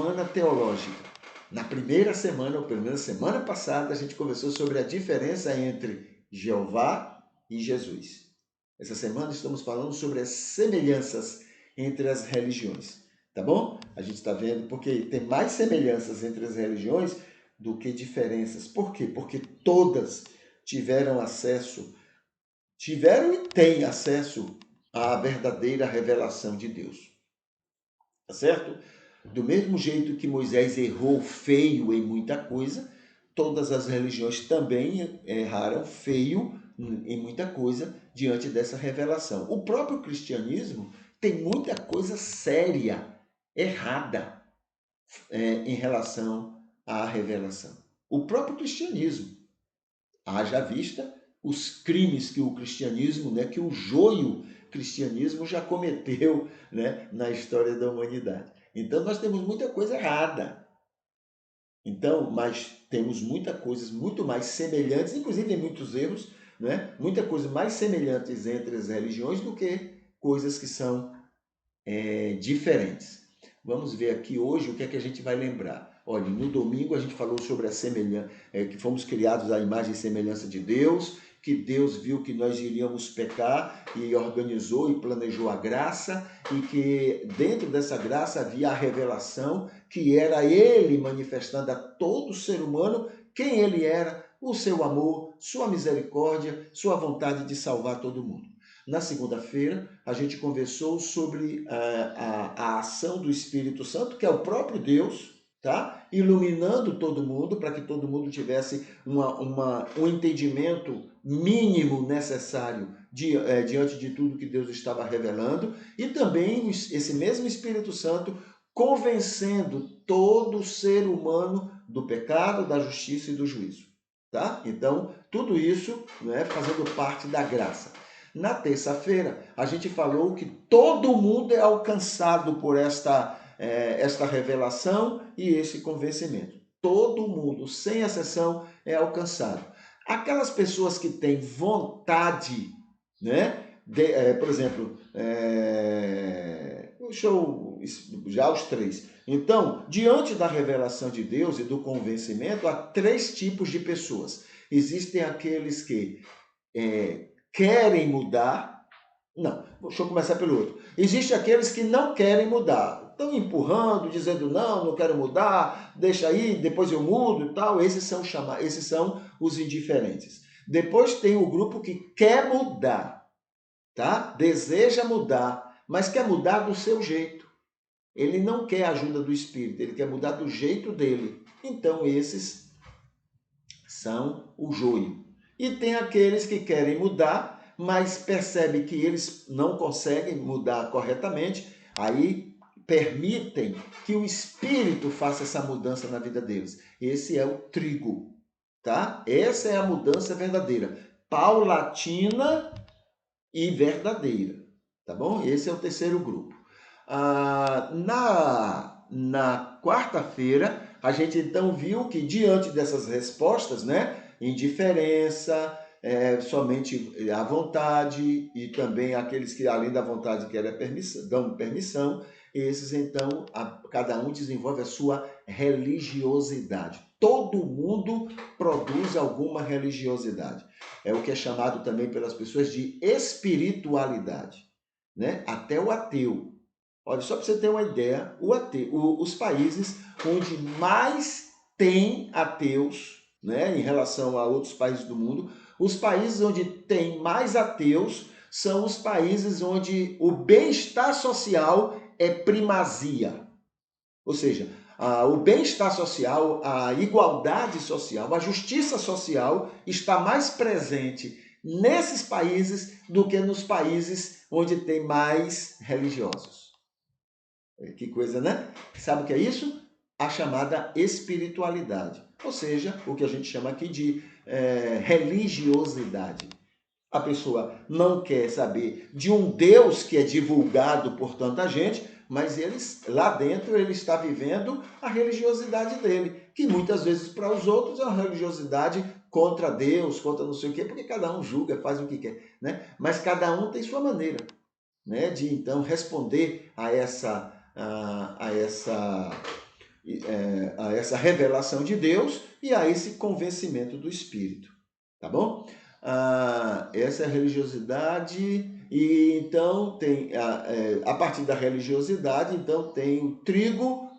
semana teológica. Na primeira semana, ou pelo menos semana passada, a gente conversou sobre a diferença entre Jeová e Jesus. Essa semana estamos falando sobre as semelhanças entre as religiões, tá bom? A gente está vendo porque tem mais semelhanças entre as religiões do que diferenças. Por quê? Porque todas tiveram e têm acesso à verdadeira revelação de Deus. Tá certo? Do mesmo jeito que Moisés errou feio em muita coisa, todas as religiões também erraram feio em muita coisa diante dessa revelação. O próprio cristianismo tem muita coisa séria, errada, em relação à revelação. O próprio cristianismo. Haja vista os crimes que o cristianismo, que o joio cristianismo já cometeu, na história da humanidade. Então nós temos muita coisa errada. Então, mas temos muitas coisas muito mais semelhantes, inclusive em muitos erros, muita coisa mais semelhantes entre as religiões do que coisas que são diferentes. Vamos ver aqui hoje o que é que a gente vai lembrar. Olha, no domingo a gente falou sobre a semelhança, que fomos criados à imagem e semelhança de Deus, que Deus viu que nós iríamos pecar e organizou e planejou a graça, e que dentro dessa graça havia a revelação, que era Ele manifestando a todo ser humano quem Ele era, o seu amor, sua misericórdia, sua vontade de salvar todo mundo. Na segunda-feira, a gente conversou sobre a ação do Espírito Santo, que é o próprio Deus, tá? Iluminando todo mundo, para que todo mundo tivesse um entendimento mínimo necessário diante de tudo que Deus estava revelando, e também esse mesmo Espírito Santo convencendo todo ser humano do pecado, da justiça e do juízo. Tá? Então, tudo isso fazendo parte da graça. Na terça-feira, a gente falou que todo mundo é alcançado por esta revelação e esse convencimento. Todo mundo, sem exceção, é alcançado. Aquelas pessoas que têm vontade, por exemplo, deixa eu já os três. Então, diante da revelação de Deus e do convencimento, há três tipos de pessoas. Existem aqueles que querem mudar. Não, deixa eu começar pelo outro. Existem aqueles que não querem mudar. Estão empurrando, dizendo, não quero mudar, deixa aí, depois eu mudo e tal. Esses são os indiferentes. Depois tem o grupo que quer mudar, tá? Deseja mudar, mas quer mudar do seu jeito. Ele não quer a ajuda do Espírito, ele quer mudar do jeito dele. Então, esses são o joio. E tem aqueles que querem mudar, mas percebem que eles não conseguem mudar corretamente, aí permitem que o Espírito faça essa mudança na vida deles. Esse é o trigo, tá? Essa é a mudança verdadeira, paulatina e verdadeira, tá bom? Esse é o terceiro grupo. Na quarta-feira, a gente então viu que diante dessas respostas, indiferença, somente a vontade, e também aqueles que além da vontade querem dão permissão, esses então, cada um desenvolve a sua religiosidade. Todo mundo produz alguma religiosidade. É o que é chamado também pelas pessoas de espiritualidade, Até o ateu. Olha, só para você ter uma ideia, os países onde mais tem ateus, em relação a outros países do mundo, os países onde tem mais ateus são os países onde o bem-estar social é primazia. Ou seja, o bem-estar social, a igualdade social, a justiça social está mais presente nesses países do que nos países onde tem mais religiosos. Que coisa, né? Sabe o que é isso? A chamada espiritualidade. Ou seja, o que a gente chama aqui de religiosidade. A pessoa não quer saber de um Deus que é divulgado por tanta gente, mas lá dentro ele está vivendo a religiosidade dele, que muitas vezes para os outros é uma religiosidade contra Deus, contra não sei o quê, porque cada um julga, faz o que quer, Mas cada um tem sua maneira, de então responder a essa a essa revelação de Deus e a esse convencimento do Espírito, tá bom? Essa é a religiosidade, e então tem, a partir da religiosidade, então tem o trigo,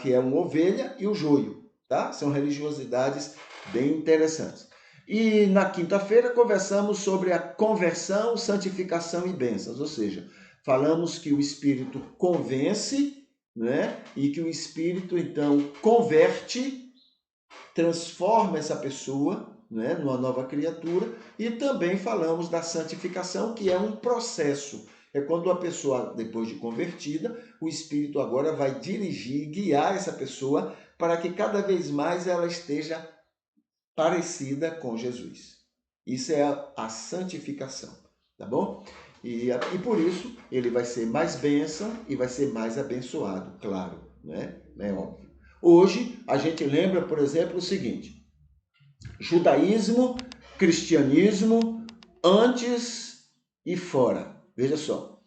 que é uma ovelha, e o joio, tá? São religiosidades bem interessantes. E na quinta-feira conversamos sobre a conversão, santificação e bênçãos, ou seja, falamos que o Espírito convence, né? E que o Espírito, então, converte, transforma essa pessoa, né, numa nova criatura, e também falamos da santificação, que é um processo. É quando a pessoa, depois de convertida, o Espírito agora vai dirigir, guiar essa pessoa para que cada vez mais ela esteja parecida com Jesus. Isso é a santificação, tá bom? E por isso ele vai ser mais bênção e vai ser mais abençoado, claro, né? É óbvio. Hoje a gente lembra, por exemplo, o seguinte: judaísmo, cristianismo, antes e fora. Veja só.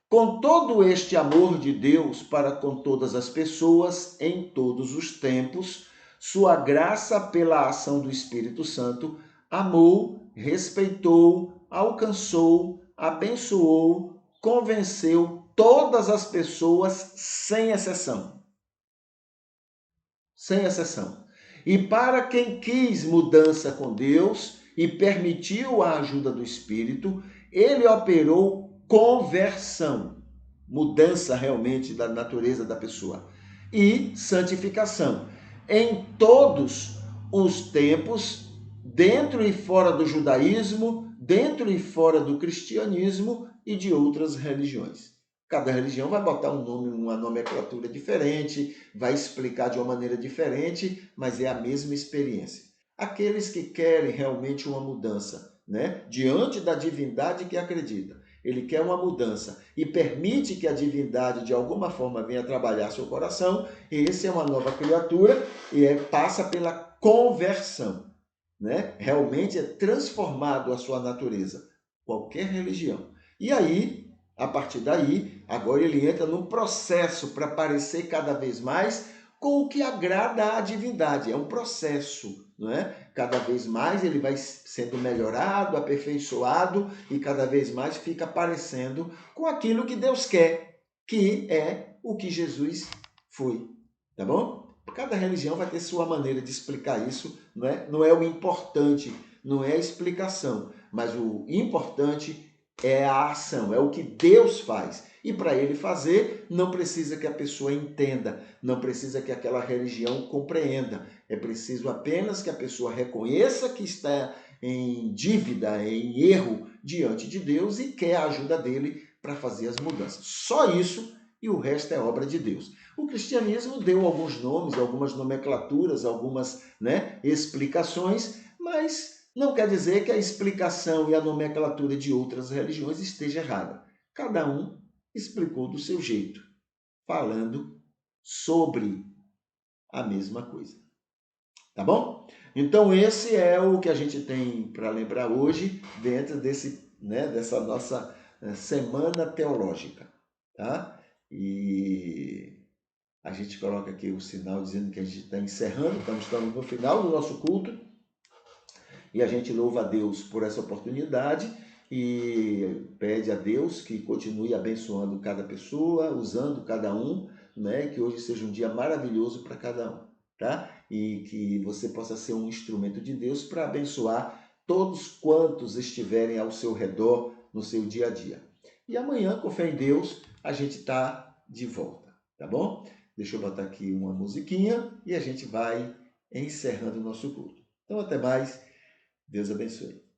Com todo este amor de Deus para com todas as pessoas, em todos os tempos, sua graça pela ação do Espírito Santo amou, respeitou, alcançou, abençoou, convenceu todas as pessoas sem exceção. Sem exceção. E para quem quis mudança com Deus e permitiu a ajuda do Espírito, ele operou conversão, mudança realmente da natureza da pessoa, e santificação em todos os tempos, dentro e fora do judaísmo, dentro e fora do cristianismo e de outras religiões. Cada religião vai botar um nome, uma nomenclatura diferente, vai explicar de uma maneira diferente, mas é a mesma experiência. Aqueles que querem realmente uma mudança, né, diante da divindade que acredita, ele quer uma mudança e permite que a divindade de alguma forma venha trabalhar seu coração, esse é uma nova criatura e passa pela conversão, né? Realmente é transformado a sua natureza, qualquer religião. E aí, a partir daí, agora ele entra num processo para parecer cada vez mais com o que agrada à divindade. É um processo, não é? Cada vez mais ele vai sendo melhorado, aperfeiçoado e cada vez mais fica parecendo com aquilo que Deus quer, que é o que Jesus foi, tá bom? Cada religião vai ter sua maneira de explicar isso, não é? Não é o importante, não é a explicação, mas o importante é a ação, é o que Deus faz. E para ele fazer, não precisa que a pessoa entenda, não precisa que aquela religião compreenda. É preciso apenas que a pessoa reconheça que está em dívida, em erro diante de Deus e quer a ajuda dele para fazer as mudanças. Só isso, e o resto é obra de Deus. O cristianismo deu alguns nomes, algumas nomenclaturas, algumas, né, explicações, mas não quer dizer que a explicação e a nomenclatura de outras religiões esteja errada. Cada um explicou do seu jeito, falando sobre a mesma coisa. Tá bom? Então esse é o que a gente tem para lembrar hoje dentro dessa nossa semana teológica, tá? E a gente coloca aqui o sinal dizendo que a gente está encerrando, estamos no final do nosso culto e a gente louva a Deus por essa oportunidade e pede a Deus que continue abençoando cada pessoa, usando cada um, né? Que hoje seja um dia maravilhoso para cada um, tá? E que você possa ser um instrumento de Deus para abençoar todos quantos estiverem ao seu redor no seu dia a dia. E amanhã, com fé em Deus, a gente está de volta, tá bom? Deixa eu botar aqui uma musiquinha e a gente vai encerrando o nosso culto. Então, até mais. Deus abençoe.